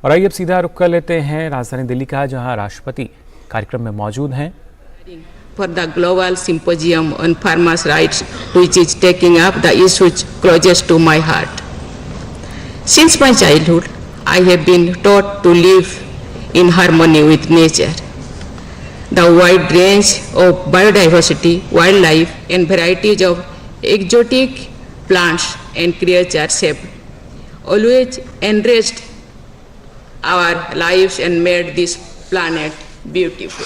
और आइए अब सीधा रुख कर लेते हैं राजधानी दिल्ली का, जहां राष्ट्रपति कार्यक्रम में मौजूद हैं। For the global symposium on farmers' rights, which is taking up the issues closest to my heart. Since my childhood, I have been taught to live in harmony with nature. The wide range of biodiversity, wildlife, and varieties of exotic plants and creatures have always enriched our lives and made this planet beautiful.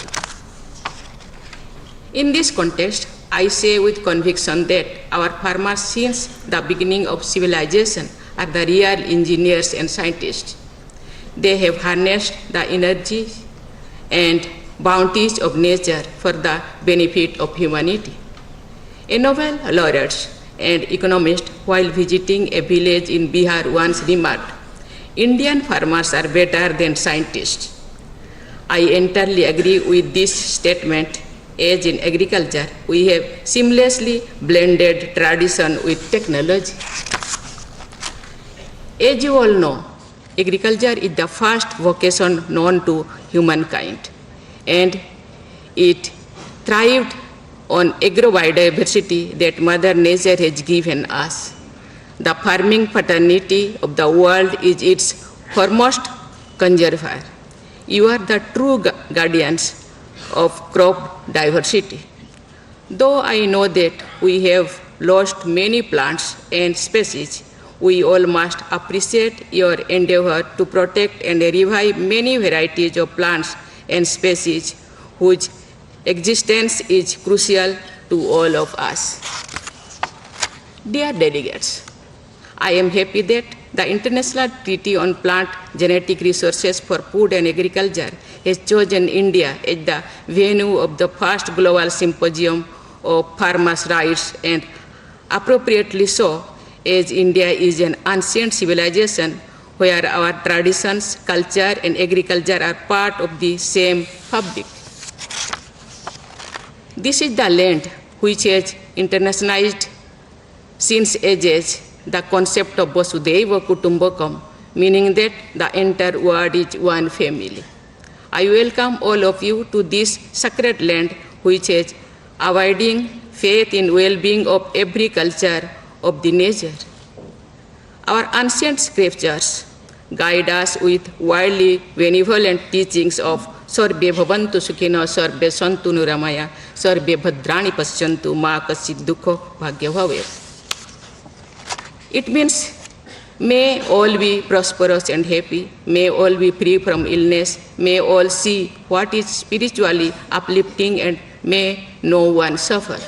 In this context, I say with conviction that our farmers since the beginning of civilization are the real engineers and scientists. They have harnessed the energy and bounties of nature for the benefit of humanity. A Nobel laureate and economist, while visiting a village in Bihar, once remarked, "Indian farmers are better than scientists." I entirely agree with this statement, as in agriculture, we have seamlessly blended tradition with technology. As you all know, agriculture is the first vocation known to humankind, and it thrived on agrobiodiversity that Mother Nature has given us. The farming fraternity of the world is its foremost conserver. You are the true guardians of crop diversity. Though I know that we have lost many plants and species, we all must appreciate your endeavor to protect and revive many varieties of plants and species whose existence is crucial to all of us. Dear delegates, I am happy that the International Treaty on Plant Genetic Resources for Food and Agriculture has chosen India as the venue of the first global symposium of farmers' rights, and appropriately so, as India is an ancient civilization where our traditions, culture, and agriculture are part of the same fabric. This is the land which has internationalized since ages the concept of Vasudhaiva Kutumbakam, meaning that the entire world is one family. I welcome all of you to this sacred land which has abiding faith in well-being of every culture of the nature. Our ancient scriptures guide us with widely benevolent teachings of Sarve Bhavantu Sukhino, Sarve Santu Niramaya, Sarve Bhadrani Pasyantu, Ma Kasit Dukho Bhagya Bhavet. It means may all be prosperous and happy, may all be free from illness, may all see what is spiritually uplifting, and may no one suffer.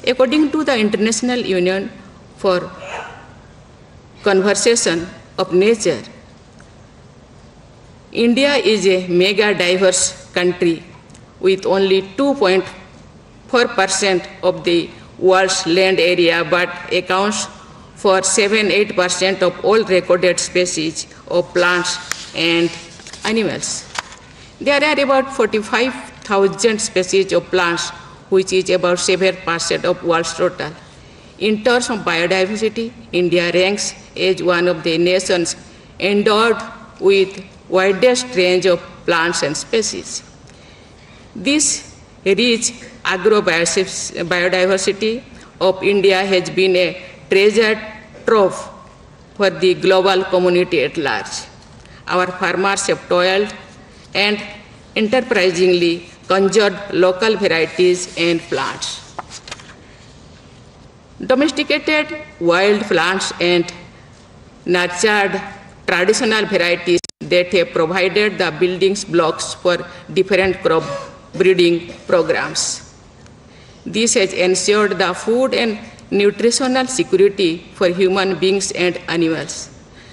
According to the International Union for Conservation of Nature, India is a mega diverse country with only 2.4% of the world's land area, but accounts for 7-8% of all recorded species of plants and animals. There are about 45,000 species of plants, which is about 7% of world's total. In terms of biodiversity, India ranks as one of the nations endowed with widest range of plants and species. This rich agrobiodiversity of India has been a treasure trove for the global community at large. Our farmers have toiled and enterprisingly conjured local varieties and plants. Domesticated wild plants and nurtured traditional varieties that have provided the building blocks for different crop breeding programs. This has ensured the food and nutritional security for human beings and animals.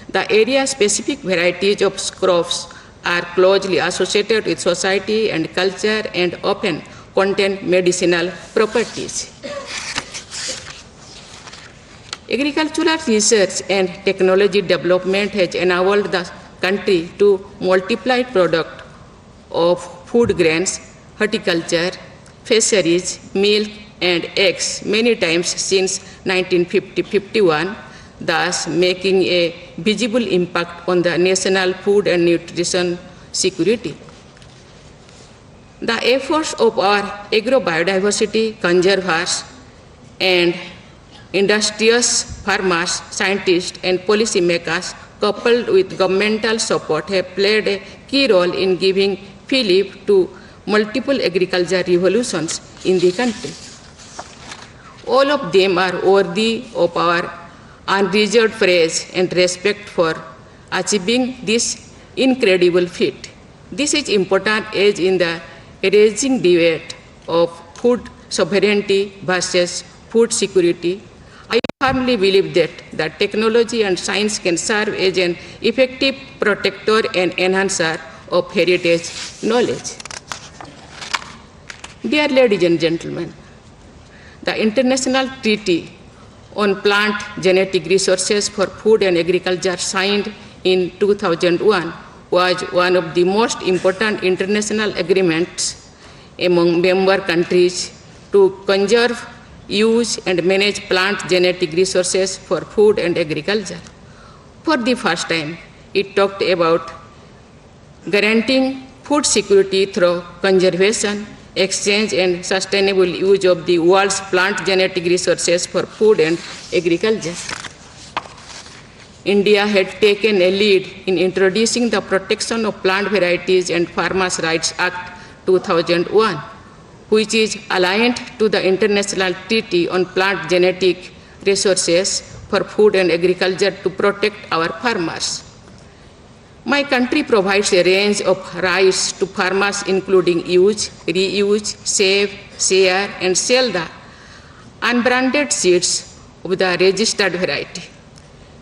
The area-specific varieties of crops are closely associated with society and culture and often contain medicinal properties. Agricultural research and technology development has enabled the country to multiply product of food grains, horticulture, fisheries, milk, and eggs many times since 1950-51 thus making a visible impact on the national food and nutrition security. The efforts of our agrobiodiversity conservers and industrious farmers, scientists, and policymakers, coupled with governmental support, have played a key role in giving fillip to multiple agriculture revolutions in the country. All of them are worthy of our unreserved praise and respect for achieving this incredible feat. This is important as in the raging debate of food sovereignty versus food security. I firmly believe that the technology and science can serve as an effective protector and enhancer of heritage knowledge. Dear ladies and gentlemen, the International Treaty on Plant Genetic Resources for Food and Agriculture signed in 2001 was one of the most important international agreements among member countries to conserve, use, and manage plant genetic resources for food and agriculture. For the first time, it talked about guaranteeing food security through conservation, exchange, and sustainable use of the world's plant genetic resources for food and agriculture. India had taken a lead in introducing the Protection of Plant Varieties and Farmers' Rights Act 2001, which is aligned to the International Treaty on Plant Genetic Resources for Food and Agriculture to protect our farmers. My country provides a range of rights to farmers, including use, reuse, save, share, and sell the unbranded seeds of the registered variety.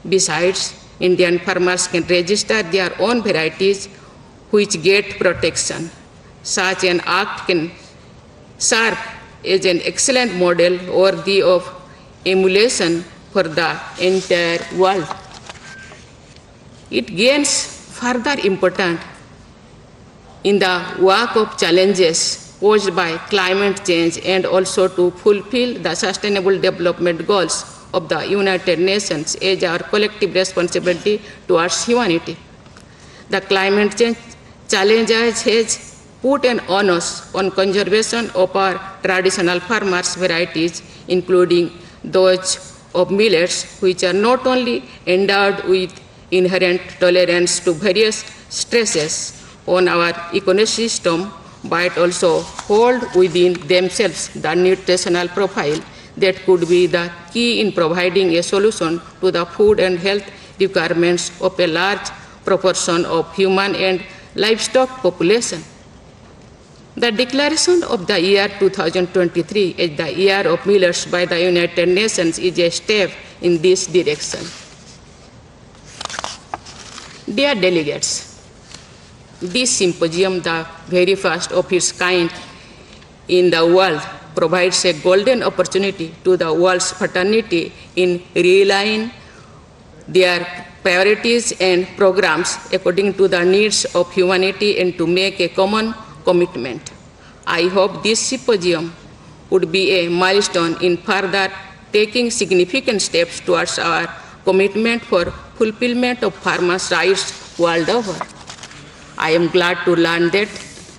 Besides, Indian farmers can register their own varieties which get protection. Such an act can serve as an excellent model worthy of emulation for the entire world. It gains further importance in the work of challenges posed by climate change and also to fulfill the sustainable development goals of the United Nations as our collective responsibility towards humanity. The climate change challenge has put an onus on conservation of our traditional farmers' varieties, including those of millets, which are not only endowed with inherent tolerance to various stresses on our ecosystem, but also hold within themselves the nutritional profile that could be the key in providing a solution to the food and health requirements of a large proportion of human and livestock population. The declaration of the year 2023 as the Year of Millets by the United Nations is a step in this direction. Dear delegates, this symposium, the very first of its kind in the world, provides a golden opportunity to the world's fraternity in realigning their priorities and programs according to the needs of humanity and to make a common commitment. I hope this symposium would be a milestone in further taking significant steps towards our commitment for fulfillment of farmers' rights world over. I am glad to learn that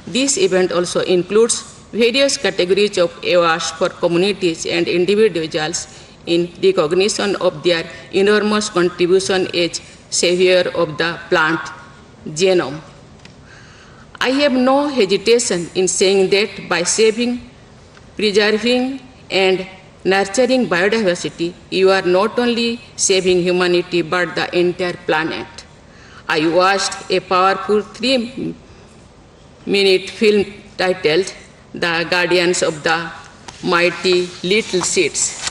this event also includes various categories of awards for communities and individuals in recognition of their enormous contribution as savior of the plant genome. I have no hesitation in saying that by saving, preserving, and nurturing biodiversity, you are not only saving humanity but the entire planet. I watched a powerful 3-minute film titled The Guardians of the Mighty Little Seeds.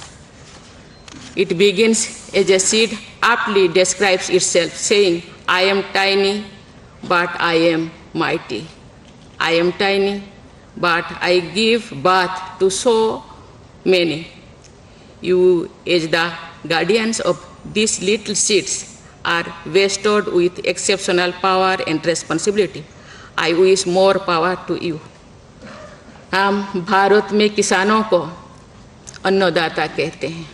It begins as a seed aptly describes itself, saying, I am tiny, but I am mighty. I am tiny, but I give birth to so many. You, as the guardians of these little seeds, are vested with exceptional power and responsibility. I wish more power to you. हम भारत में किसानों को अन्नदाता कहते हैं।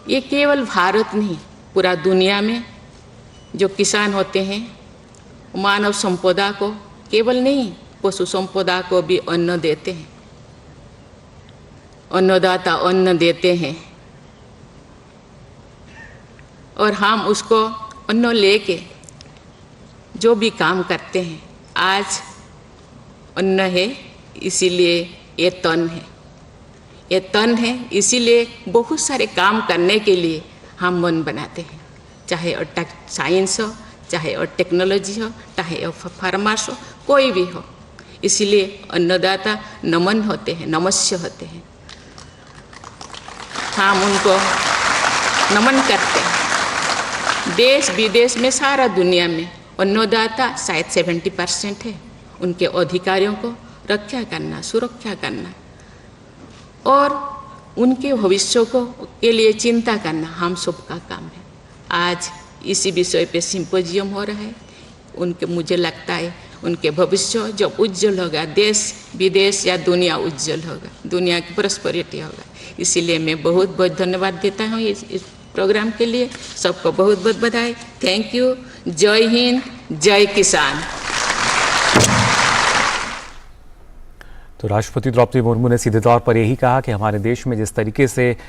ये केवल भारत नहीं, पूरा दुनिया में जो किसान होते हैं मानव संपदा को केवल नहीं, पशु संपदा को भी अन्न देते हैं। अन्नदाता अन्न देते हैं और हम उसको अन्न लेके जो भी काम करते हैं। आज अन्न है इसीलिए ये तन है, ये तन है इसीलिए बहुत सारे काम करने के लिए हम मन बनाते हैं, चाहे और साइंस हो, चाहे और टेक्नोलॉजी हो, चाहे और फार्मास हो, कोई भी हो। इसीलिए अन्नदाता नमन होते हैं, नमस्य होते हैं, हम उनको नमन करते हैं। देश विदेश में सारा दुनिया में अन्नदाता शायद 70% है। उनके अधिकारियों को रक्षा करना, सुरक्षा करना और उनके भविष्य को के लिए चिंता करना हम सबका काम है। आज इसी विषय पे सिंपोजियम हो रहा है। उनके मुझे लगता है उनके भविष्य जो उज्जवल होगा, देश विदेश या दुनिया उज्जवल होगा, दुनिया की प्रॉस्पेरिटी होगा। इसीलिए मैं बहुत बहुत धन्यवाद देता हूँ इस प्रोग्राम के लिए। सबको बहुत बहुत बधाई। Thank you. जय हिंद, जय किसान। तो राष्ट्रपति द्रौपदी मुर्मू ने सीधे तौर पर यही कहा कि हमारे देश में जिस तरीके से